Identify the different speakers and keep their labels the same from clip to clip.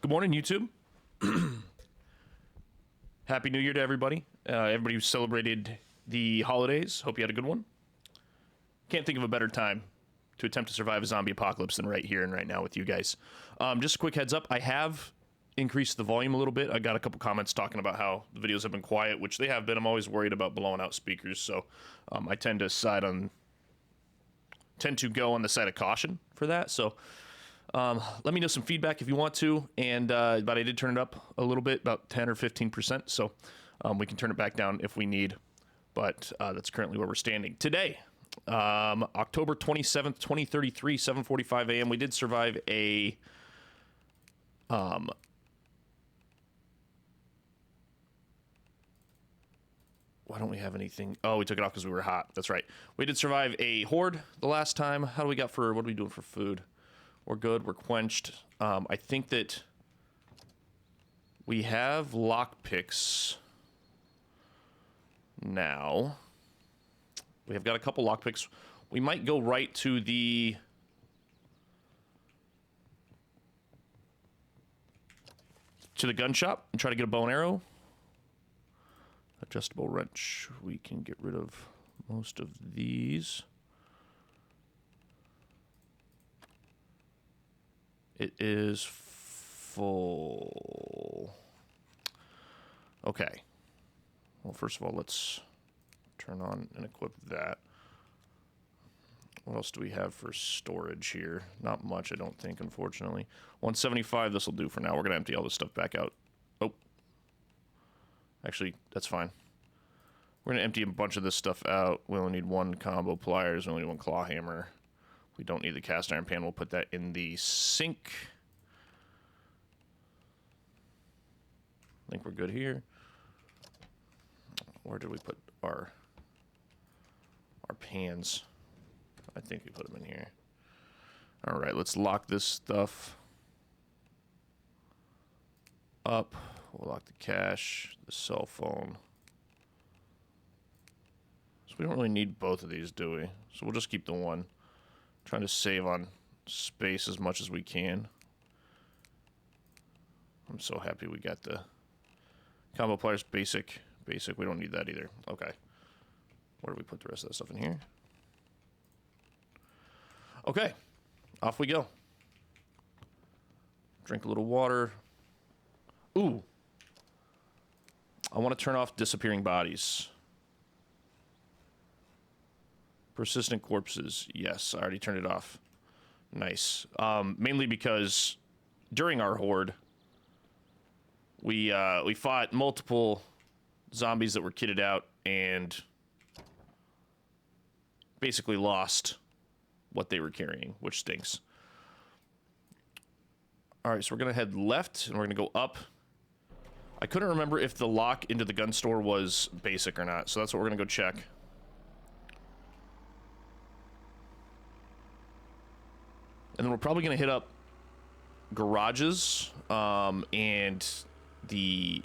Speaker 1: Good morning, YouTube. Happy New Year to everybody. Everybody who celebrated the holidays. Hope you had a good one. Can't think of a better time to attempt to survive a zombie apocalypse than right here and right now with you guys. Just a quick heads up. I have increased the volume a little bit. I got a couple comments talking about how the videos have been quiet, which they have been. I'm always worried about blowing out speakers, so I tend to go on the side of caution for that. So let me know some feedback if you want to, and but I did turn it up a little bit, about 10 or 15%, so we can turn it back down if we need, but that's currently where we're standing. Today, October 27th, 2033, 7:45 a.m., we did survive a why don't we have anything? Oh, we took it off because we were hot. That's right. We did survive a horde the last time. How do we got for, what are we doing for food? We're good. We're quenched. I think that we have lockpicks now. We have got a couple lockpicks. We might go right to the gun shop and try to get a bow and arrow. Adjustable wrench. We can get rid of most of these. It is full. Okay. Well, first of all, let's turn on and equip that. What else do we have for storage here? Not much, I don't think, unfortunately. 175, this will do for now. We're going to empty all this stuff back out. Oh. Actually, that's fine. We're going to empty a bunch of this stuff out. We only need one combo pliers. We only need one claw hammer. We don't need the cast iron pan. We'll put that in the sink. I think we're good here. Where did we put our pans? I think we put them in here. All right, let's lock this stuff up. We'll lock the cash, the cell phone. So we don't really need both of these, do we? So we'll just keep the one. Trying to save on space as much as we can. I'm so happy we got the combo pliers. Basic. We don't need that either. Okay. Where do we put the rest of that stuff in here? Okay. Off we go. Drink a little water. Ooh. I want to turn off disappearing bodies. Persistent corpses. Yes, I already turned it off. Nice. Mainly because during our horde, we fought multiple zombies that were kitted out and basically lost what they were carrying, which stinks. All right, so we're going to head left, and we're going to go up. I couldn't remember if the lock into the gun store was basic or not, so that's what we're going to go check. And then we're probably going to hit up garages and the,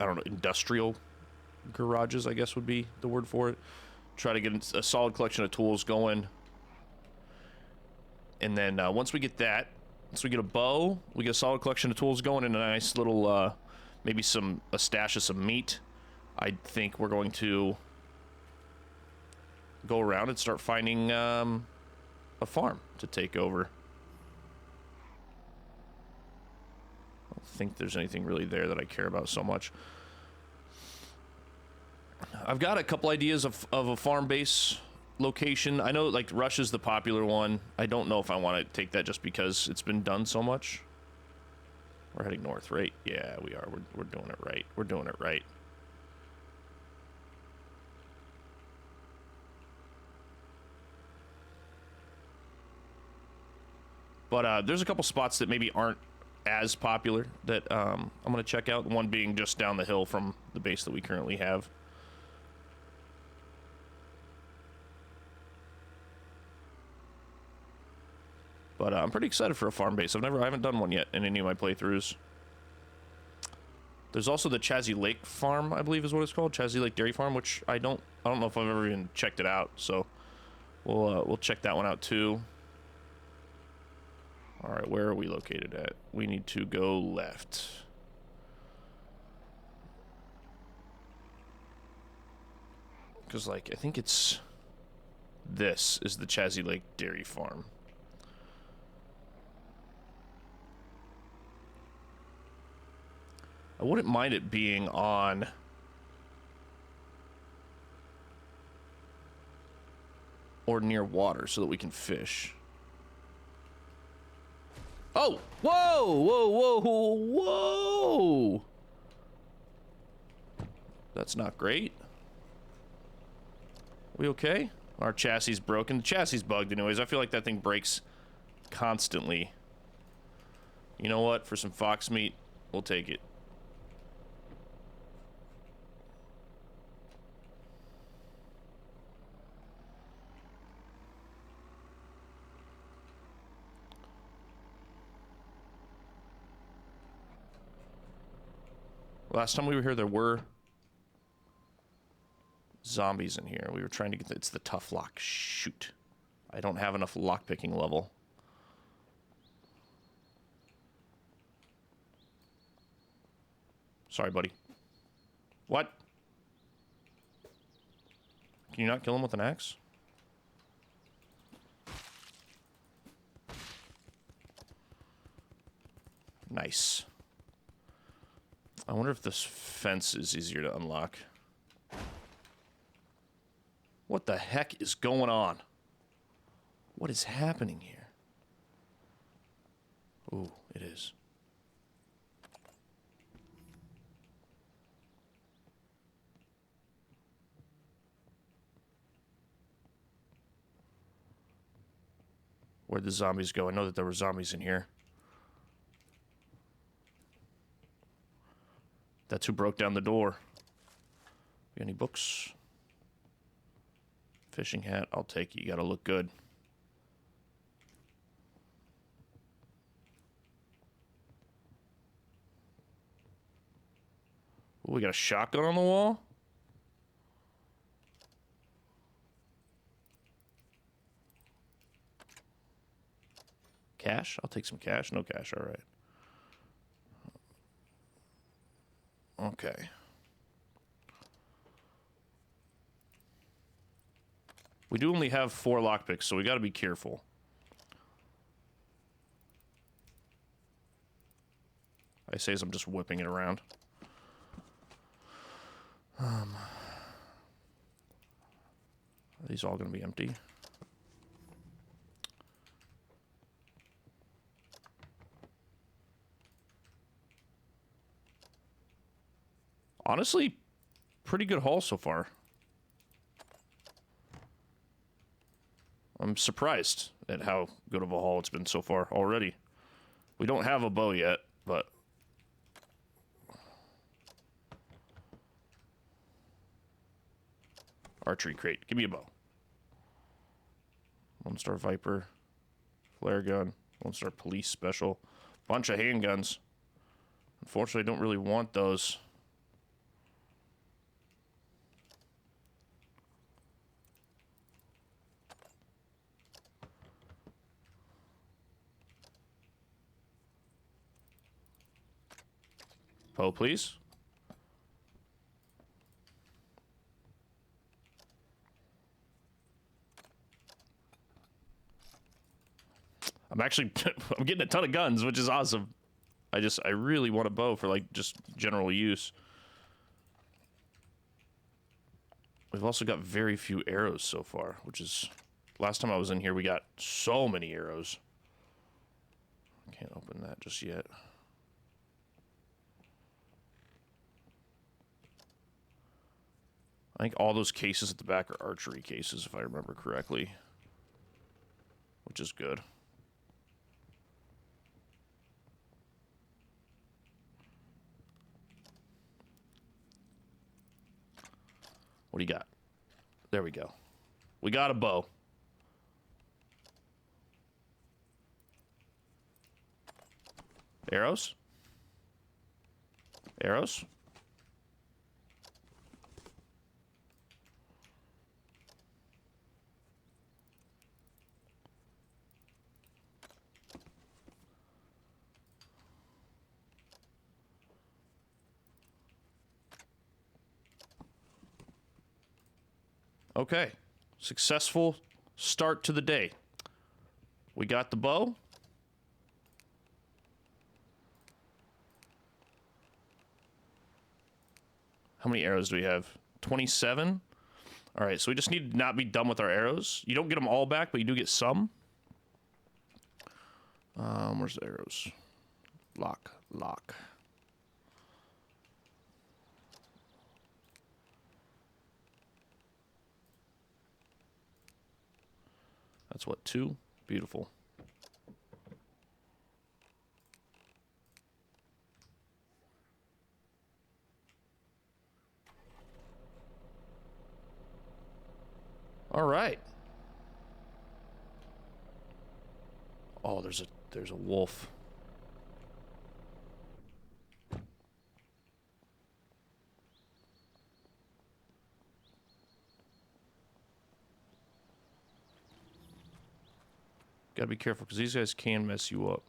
Speaker 1: I don't know, industrial garages, I guess would be the word for it. Try to get a solid collection of tools going. And then once we get that, once we get a bow, we get a solid collection of tools going, and a nice little, maybe a stash of some meat. I think we're going to go around and start finding a farm to take over. I don't think there's anything really there that I care about so much. I've got a couple ideas of a farm base location. I know, like, Rush is the popular one. I don't know if I want to take that just because it's been done so much. We're heading north, right? Yeah, we are. We're doing it right. We're doing it right. But there's a couple spots that maybe aren't as popular that I'm going to check out. One being just down the hill from the base that we currently have. But I'm pretty excited for a farm base. I haven't done one yet in any of my playthroughs. There's also the Chazzy Lake Farm, I believe is what it's called, Chazzy Lake Dairy Farm, which I don't know if I've ever even checked it out. So we'll check that one out too. Alright, where are we located at? We need to go left. Because, like, I think it's... This is the Chazzy Lake Dairy Farm. I wouldn't mind it being on... or near water so that we can fish. Oh! Whoa! Whoa, whoa, whoa! That's not great. We okay? Our chassis is broken. The chassis is bugged anyways. I feel like that thing breaks constantly. You know what? For some fox meat, we'll take it. Last time we were here, there were zombies in here. We were trying to get it's the tough lock. Shoot. I don't have enough lockpicking level. Sorry, buddy. What? Can you not kill him with an axe? Nice. I wonder if this fence is easier to unlock. What the heck is going on? What is happening here? Ooh, it is. Where'd the zombies go? I know that there were zombies in here. That's who broke down the door. Any books? Fishing hat, I'll take it. You gotta look good. Ooh, we got a shotgun on the wall? Cash? I'll take some cash. No cash, alright. Okay. We do only have 4 lockpicks, so we gotta be careful. I say as I'm just whipping it around. Are these all gonna be empty? Honestly, pretty good haul so far. I'm surprised at how good of a haul it's been so far already. We don't have a bow yet, but... Archery crate. Give me a bow. 1-star Viper. Flare gun. 1-star police special. Bunch of handguns. Unfortunately, I don't really want those. Poe, please. I'm actually, I'm getting a ton of guns, which is awesome. I really want a bow for, like, just general use. We've also got very few arrows so far, which is... Last time I was in here, we got so many arrows. I can't open that just yet. I think all those cases at the back are archery cases, if I remember correctly. Which is good. What do you got? There we go. We got a bow. Arrows? Arrows? Okay. Successful start to the day. We got the bow. How many arrows do we have? 27? All right, so we just need to not be done with our arrows. You don't get them all back, but you do get some. Where's the arrows? Lock. That's what, 2? Beautiful. All right. Oh, there's a wolf. Gotta be careful, because these guys can mess you up.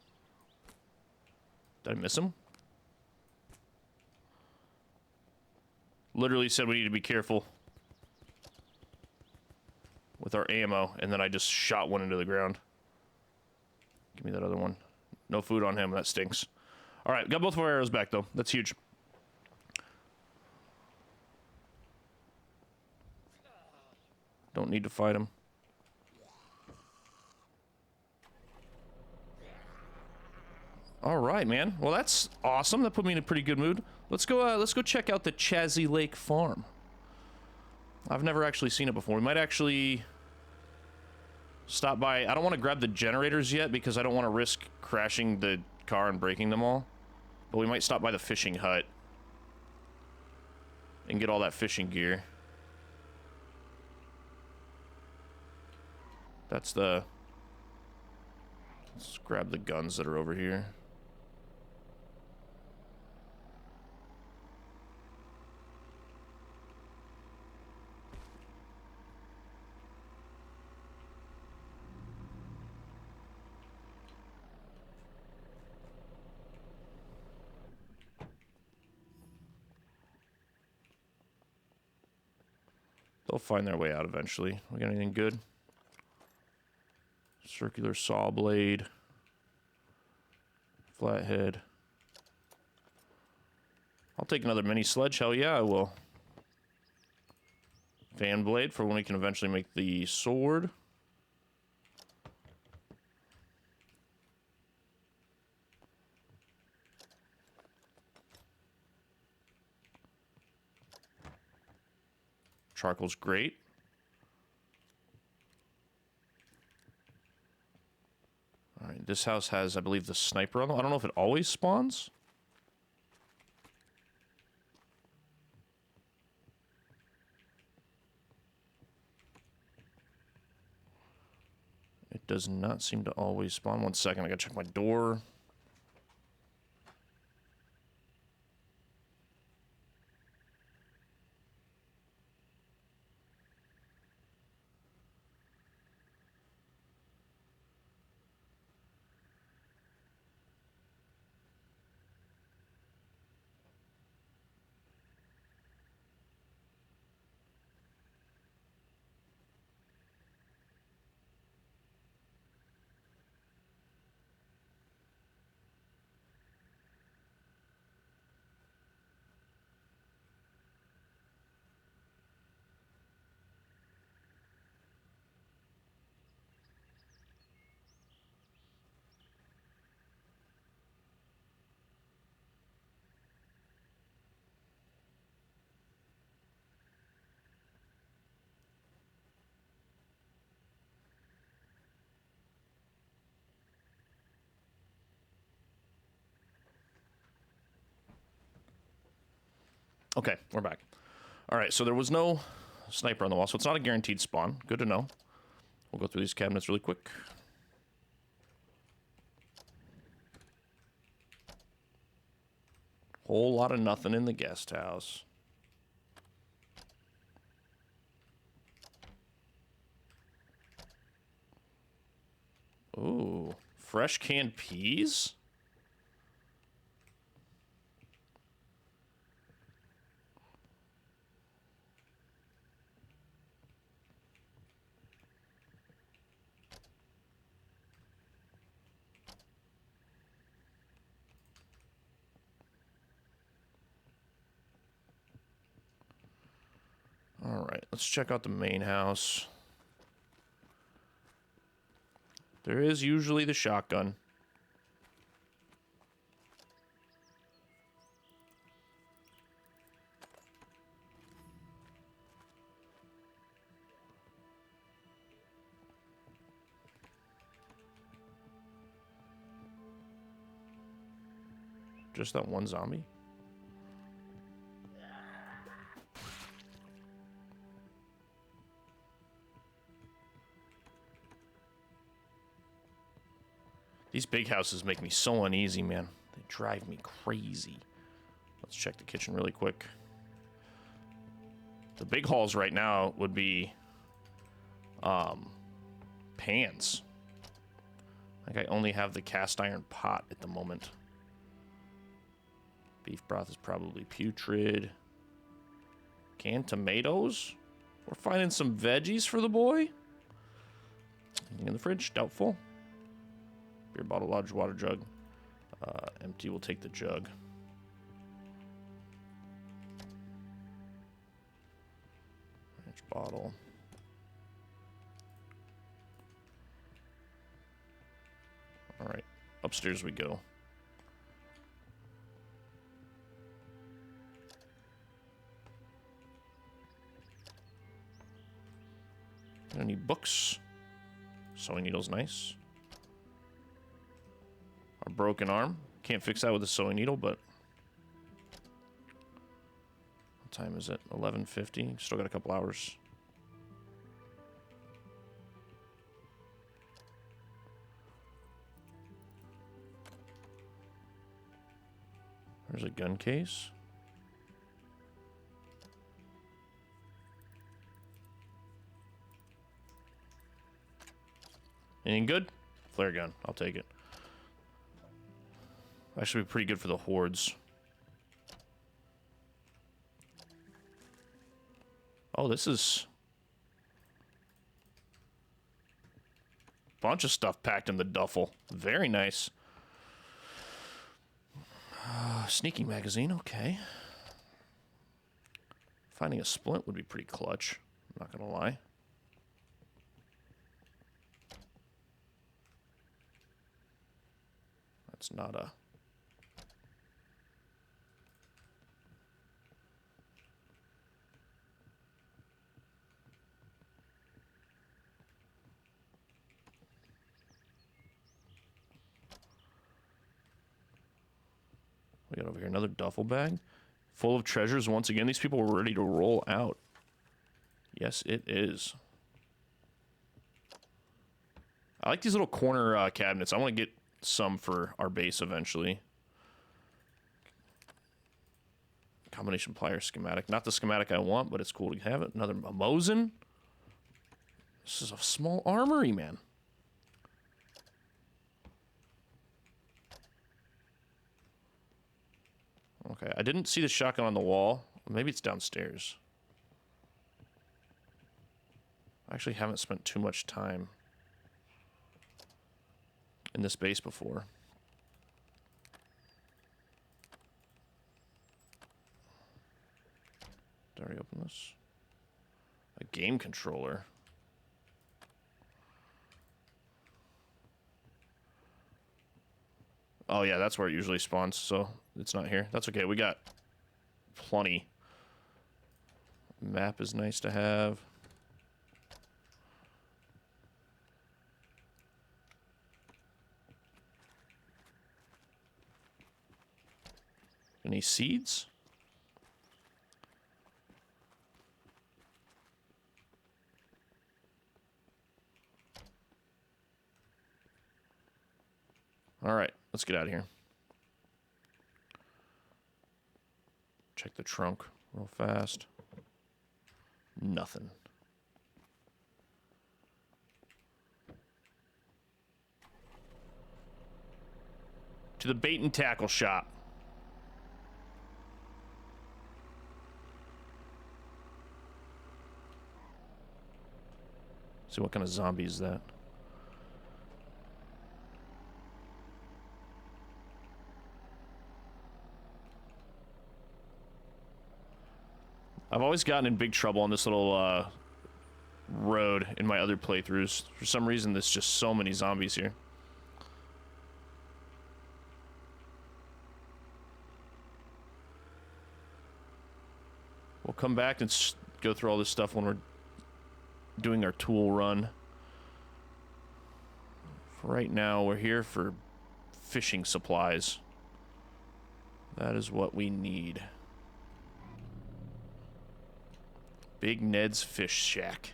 Speaker 1: Did I miss him? Literally said we need to be careful with our ammo, and then I just shot one into the ground. Give me that other one. No food on him, that stinks. Alright, got both of our arrows back, though. That's huge. Don't need to fight him. Alright, man. Well, that's awesome. That put me in a pretty good mood. Let's go check out the Chazzy Lake Farm. I've never actually seen it before. We might actually stop by. I don't want to grab the generators yet because I don't want to risk crashing the car and breaking them all. But we might stop by the fishing hut and get all that fishing gear. That's the... Let's grab the guns that are over here. They'll find their way out eventually. We got anything good? Circular saw blade. Flathead. I'll take another mini sledge. Hell yeah, I will. Fan blade for when we can eventually make the sword. Charcoal's great. Alright, this house has, I believe, the sniper on them. I don't know if it always spawns. It does not seem to always spawn. 1 second, I gotta check my door. Okay, we're back. Alright, so there was no sniper on the wall, so it's not a guaranteed spawn. Good to know. We'll go through these cabinets really quick. Whole lot of nothing in the guest house. Ooh, fresh canned peas? let's check out the main house. There is usually the shotgun. Just that one zombie? These big houses make me so uneasy, man. They drive me crazy. Let's check the kitchen really quick. The big hauls right now would be pans. I think I only have the cast iron pot at the moment. Beef broth is probably putrid. Canned tomatoes? We're finding some veggies for the boy. Anything in the fridge? Doubtful. Beer bottle, large water jug. Empty, we'll take the jug. Ranch bottle. Alright, upstairs we go. Any books? Sewing needle's nice. A broken arm. Can't fix that with a sewing needle, but... What time is it? 11:50. Still got a couple hours. There's a gun case. Anything good? Flare gun. I'll take it. That should be pretty good for the hordes. Oh, this is... bunch of stuff packed in the duffel. Very nice. Sneaking magazine, okay. Finding a splint would be pretty clutch. I'm not gonna lie. That's not a... We got over here another duffel bag full of treasures. Once again, these people were ready to roll out. Yes, it is. I like these little corner cabinets. I want to get some for our base eventually. Combination pliers schematic. Not the schematic I want, but it's cool to have it. Another Mosin. This is a small armory, man. Okay, I didn't see the shotgun on the wall. Maybe it's downstairs. I actually haven't spent too much time in this base before. Did I already open this? A game controller. Oh yeah, that's where it usually spawns, so it's not here. That's okay, we got plenty. Map is nice to have. Any seeds? All right, let's get out of here. Check the trunk real fast. Nothing. To the bait and tackle shop. See what kind of zombie is that? I've always gotten in big trouble on this little road in my other playthroughs. For some reason, there's just so many zombies here. We'll come back and go through all this stuff when we're doing our tool run. For right now, we're here for fishing supplies. That is what we need. Big Ned's Fish Shack.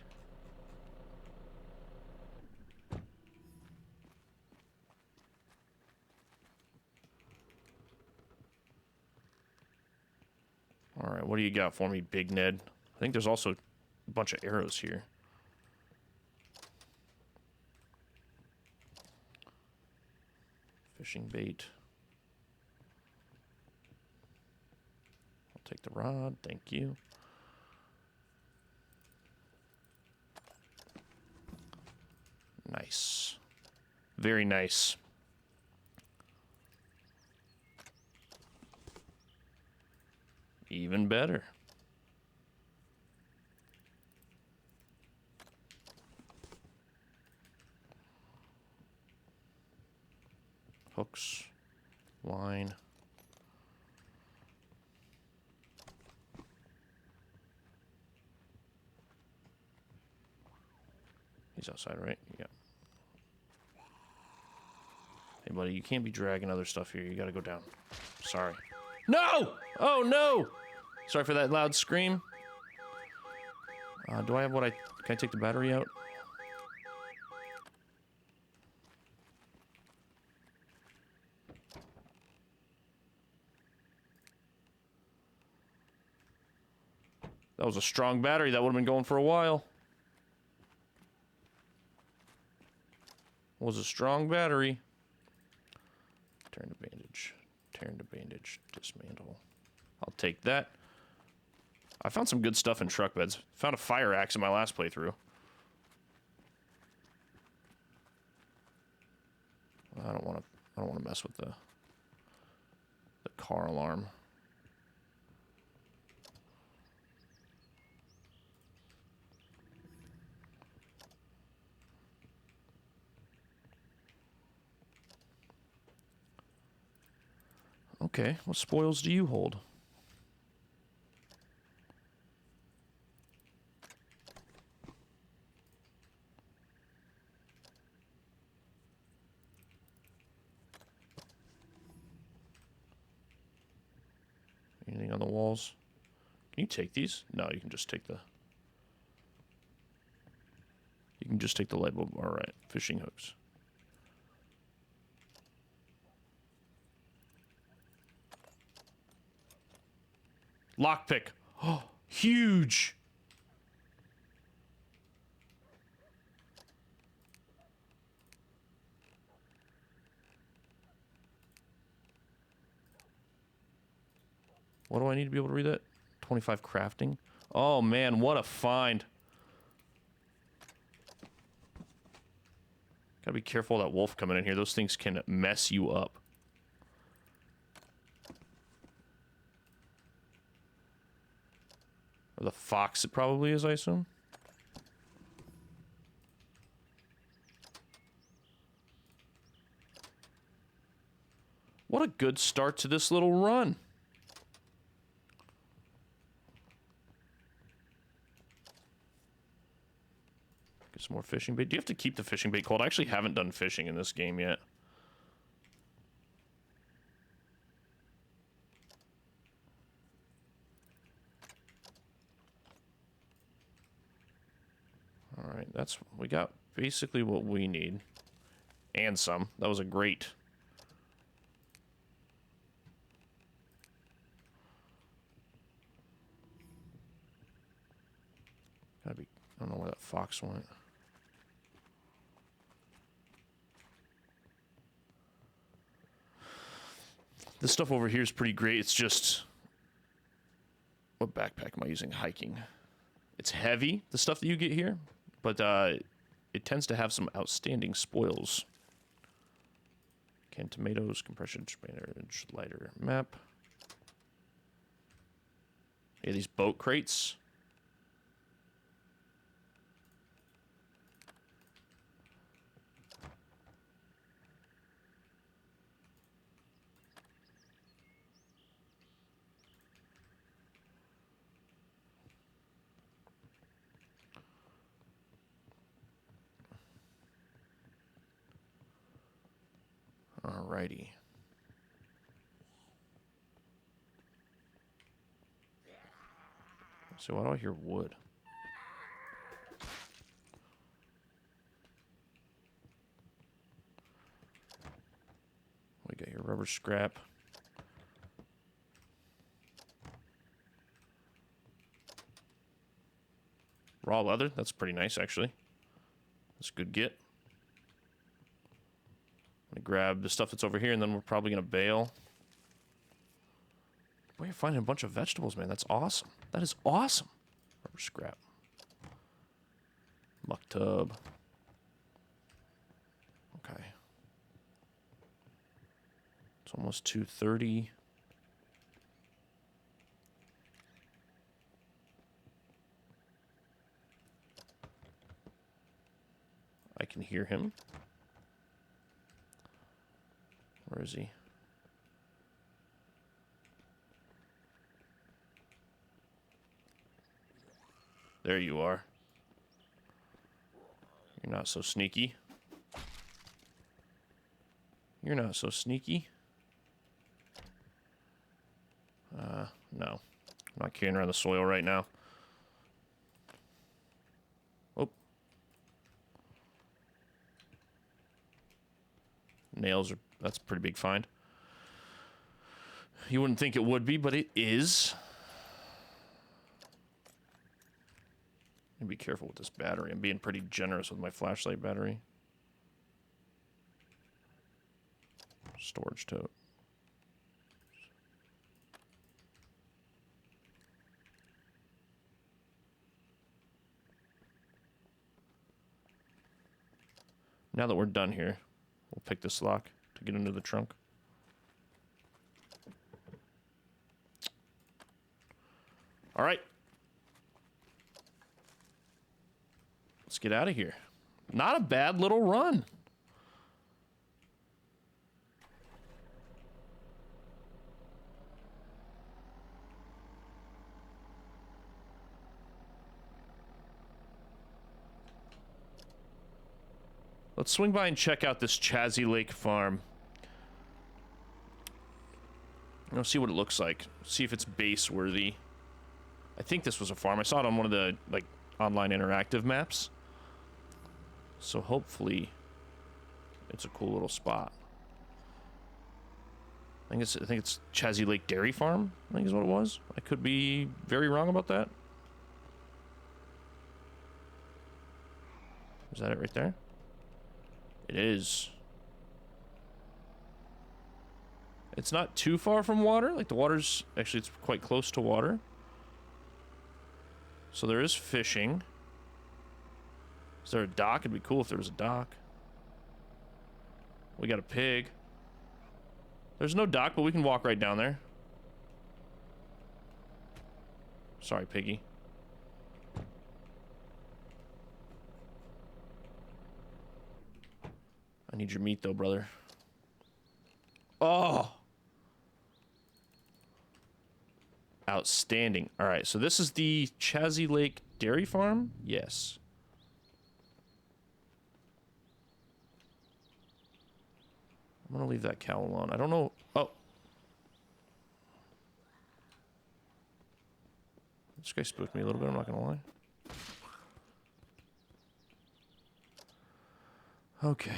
Speaker 1: Alright, what do you got for me, Big Ned? I think there's also a bunch of arrows here. Fishing bait. I'll take the rod, thank you. Nice. Very nice. Even better. Hooks, line. He's outside, right? Yeah. Hey, buddy, you can't be dragging other stuff here. You gotta go down. Sorry. No! Oh, no! Sorry for that loud scream. Do I have what I... Can I take the battery out? That was a strong battery. That would have been going for a while. Was a strong battery. Turn to bandage. Turn to bandage. Dismantle. I'll take that. I found some good stuff in truck beds. Found a fire axe in my last playthrough. I don't want to mess with the car alarm. Okay, what spoils do you hold? Anything on the walls? Can you take these? No, you can just take the... You can just take the light bulb. Alright, fishing hooks. Lockpick. Oh, huge! What do I need to be able to read that? 25 crafting. Oh man, what a find. Gotta be careful of that wolf coming in here. Those things can mess you up. Or the fox it probably is, I assume. What a good start to this little run. Get some more fishing bait. Do you have to keep the fishing bait cold? I actually haven't done fishing in this game yet. Alright, we got basically what we need. And some. That was a great... Gotta be... I don't know where that fox went. This stuff over here is pretty great. It's just... What backpack am I using? Hiking. It's heavy, the stuff that you get here. But it tends to have some outstanding spoils. Canned tomatoes, compression, spinach, lighter map. Yeah, these boat crates. Alrighty. So why do I hear wood? We got here rubber scrap. Raw leather. That's pretty nice, actually. That's a good get. I'm gonna grab the stuff that's over here, and then we're probably gonna bail. Boy, you're finding a bunch of vegetables, man. That's awesome. That is awesome. Rubber scrap. Muck tub. Okay. It's almost 2:30. I can hear him. Where is he? There you are. You're not so sneaky. You're not so sneaky. No. I'm not carrying around the soil right now. Oh. Nails are... That's a pretty big find. You wouldn't think it would be, but it is. Be careful with this battery. I'm being pretty generous with my flashlight battery. Storage tote. Now that we're done here, we'll pick this lock to get into the trunk. All right. Let's get out of here. Not a bad little run. Let's swing by and check out this Chazzy Lake farm. See what it looks like. See if it's base worthy. I think this was a farm. I saw it on one of the online interactive maps. So hopefully it's a cool little spot. I think it's Chazzy Lake Dairy Farm, I think is what it was. I could be very wrong about that. Is that it right there? It is. It's not too far from water. Like the water's actually, it's quite close to water. So there is fishing. Is there a dock? It'd be cool if there was a dock. We got a pig. There's no dock, but we can walk right down there. Sorry, piggy. I need your meat, though, brother. Oh! Outstanding. All right, so this is the Chazzy Lake Dairy Farm? Yes. I'm gonna leave that cow alone. I don't know. Oh. This guy spooked me a little bit, I'm not gonna lie. Okay.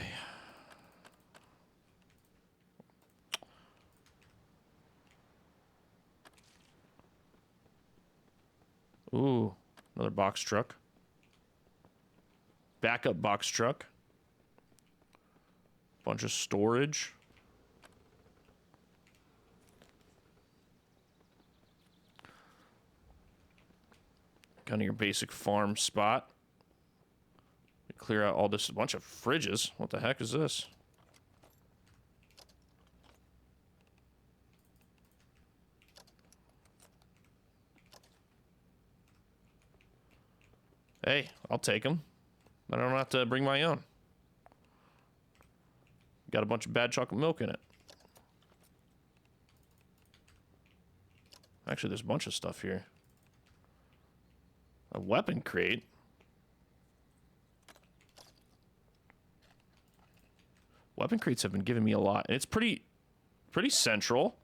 Speaker 1: Ooh, another box truck. Backup box truck. Bunch of storage. Kind of your basic farm spot. We clear out all this, a bunch of fridges. What the heck is this? Hey, I'll take them. I don't have to bring my own. Got a bunch of bad chocolate milk in it. Actually, there's a bunch of stuff here. A weapon crate. Weapon crates have been giving me a lot. And it's pretty central.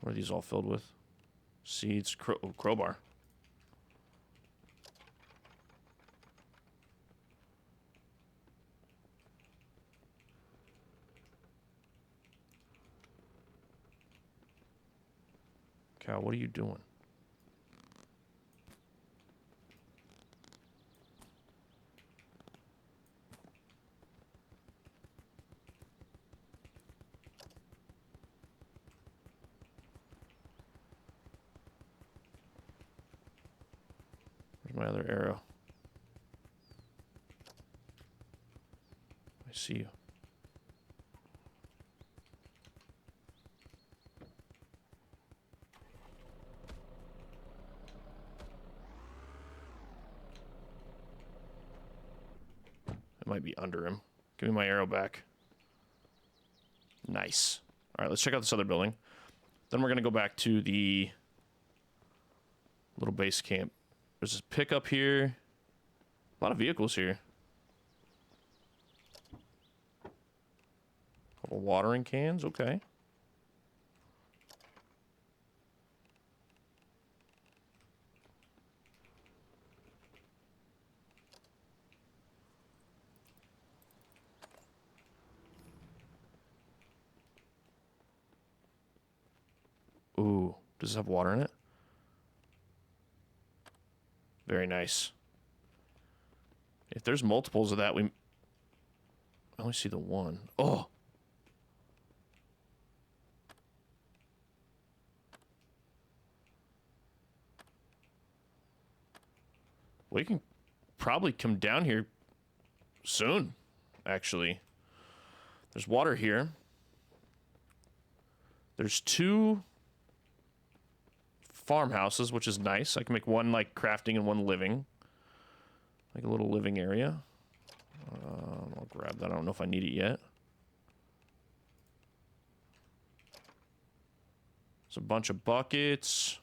Speaker 1: What are these all filled with? Seeds, crowbar. Cow, what are you doing? Where's my other arrow? I see you. It might be under him. Give me my arrow back. Nice. All right, let's check out this other building. Then we're going to go back to the little base camp. There's this pickup here. A lot of vehicles here. Couple watering cans, okay. Ooh, does this have water in it? Very nice. If there's multiples of that, I only see the one. Oh! We can probably come down here soon, actually. There's water here. There's 2 farmhouses, which is nice. I can make one, like, crafting and one living. Like a little living area. I'll grab that. I don't know if I need it yet. There's a bunch of buckets.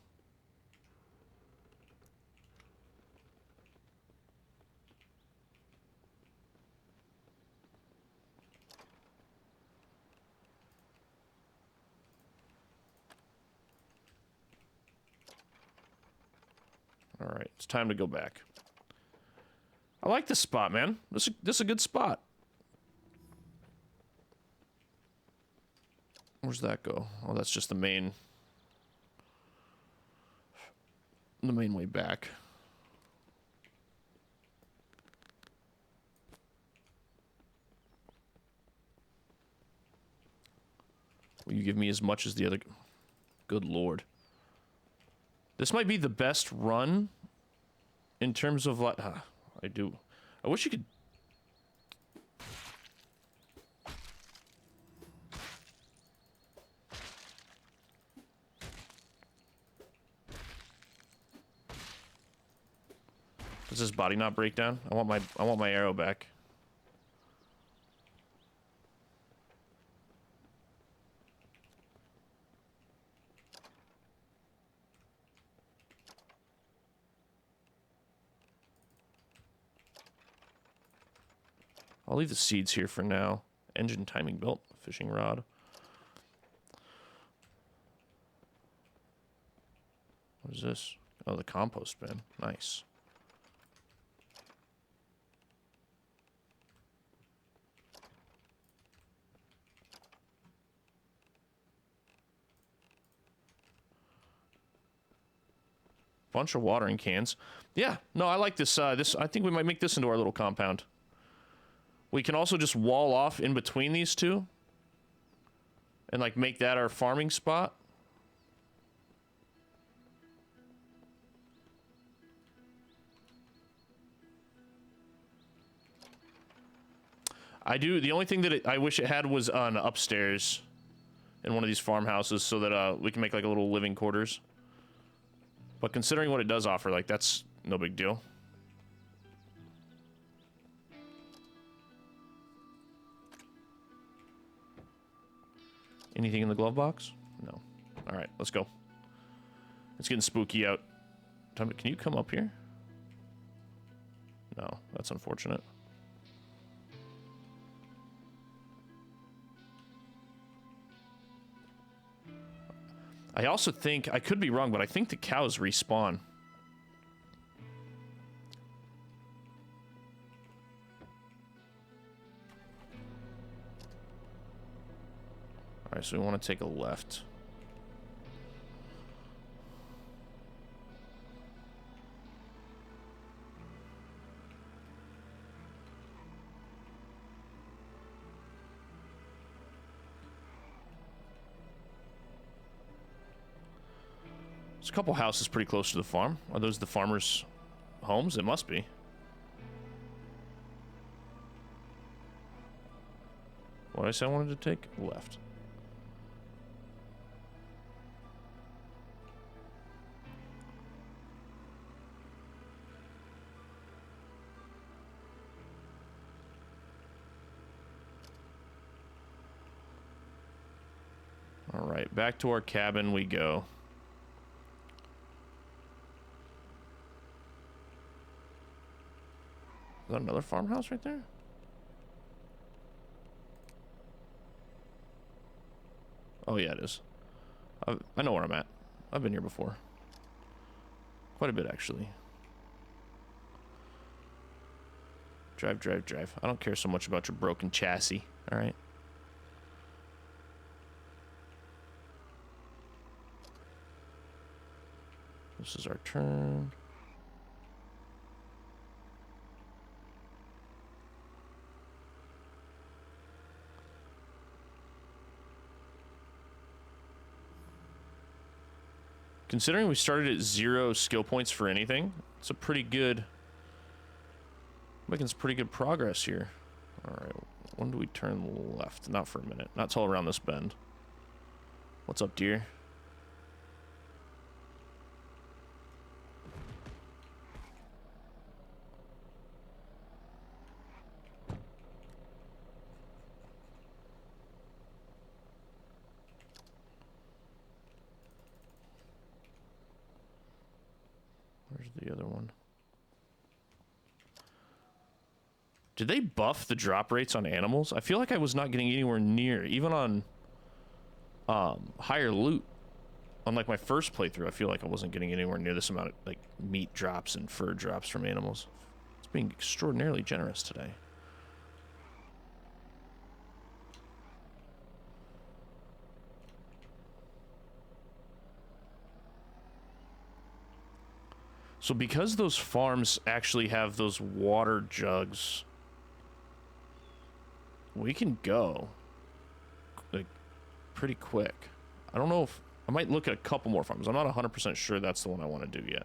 Speaker 1: All right, it's time to go back. I like this spot, man. This is a good spot. Where's that go? Oh, that's just the main way back. Will you give me as much as the other? Good lord. This might be the best run in terms of like. I wish you could. Does this body not break down? I want my arrow back. I'll leave the seeds here for now. Engine timing belt, fishing rod. What is this? Oh, the compost bin. Nice. Bunch of watering cans. Yeah, no, I like this. I think we might make this into our little compound. We can also just wall off in between these two. And, like, make that our farming spot. The only thing that I wish it had was on upstairs. in one of these farmhouses so that we can make like a little living quarters. But considering what it does offer, like that's no big deal. Anything in the glove box? No. All right, let's go. It's getting spooky out. Can you come up here? No, that's unfortunate. I also think, I could be wrong, but I think the cows respawn. Alright, so we want to take a left. There's a couple houses pretty close to the farm. Are those the farmers' homes? It must be. What did I say I wanted to take? Left. Alright, back to our cabin we go. Is that another farmhouse right there? Oh yeah, it is. I know where I'm at. I've been here before. Quite a bit, actually. Drive, drive, drive. I don't care so much about your broken chassis, alright? This is our turn. Considering we started at 0 skill points for anything, it's a pretty good... making some pretty good progress here. Alright, when do we turn left? Not for a minute. Not till around this bend. What's up, dear? Where's the other one? Did they buff the drop rates on animals? I feel like I was not getting anywhere near, even on higher loot. On like my first playthrough, I feel like I wasn't getting anywhere near this amount of like meat drops and fur drops from animals. It's being extraordinarily generous today. So because those farms actually have those water jugs, we can go like pretty quick. I don't know if I might look at a couple more farms. I'm not 100% sure that's the one I want to do yet.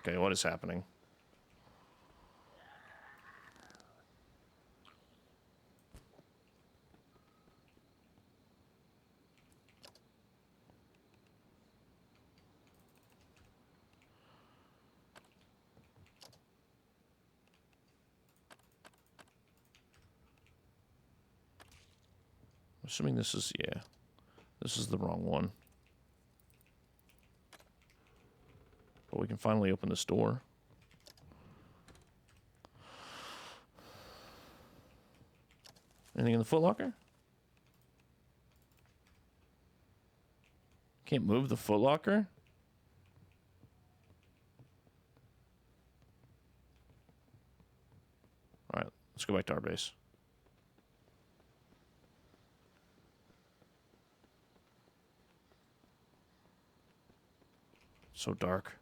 Speaker 1: Okay, what is happening? I'm assuming this is, yeah, this is the wrong one. But we can finally open this door. Anything in the footlocker? Can't move the footlocker? Alright, let's go back to our base. So dark.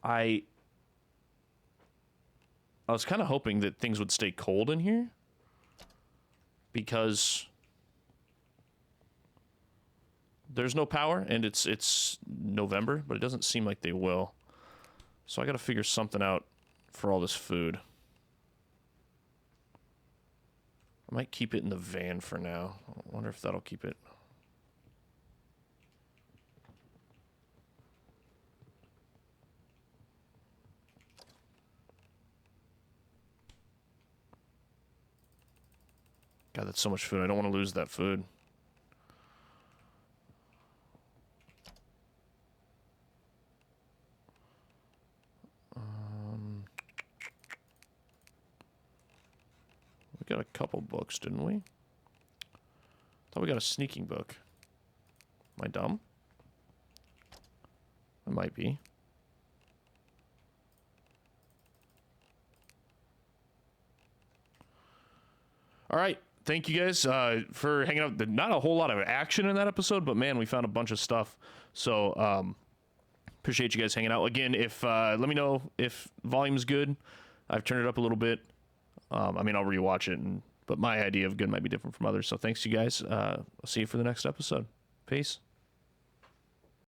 Speaker 1: I was kind of hoping that things would stay cold in here because there's no power and it's November, but it doesn't seem like they will. So I got to figure something out for all this food. I might keep it in the van for now. I wonder if that'll keep it. God, that's so much food. I don't want to lose that food. We got a couple books, didn't we? Thought we got a sneaking book. Am I dumb? I might be. All right. Thank you guys for hanging out. Not a whole lot of action in that episode, but man, we found a bunch of stuff. So appreciate you guys hanging out. Again, if let me know if volume's good. I've turned it up a little bit. I mean, I'll rewatch it, but my idea of good might be different from others. So thanks, you guys. I'll see you for the next episode. Peace.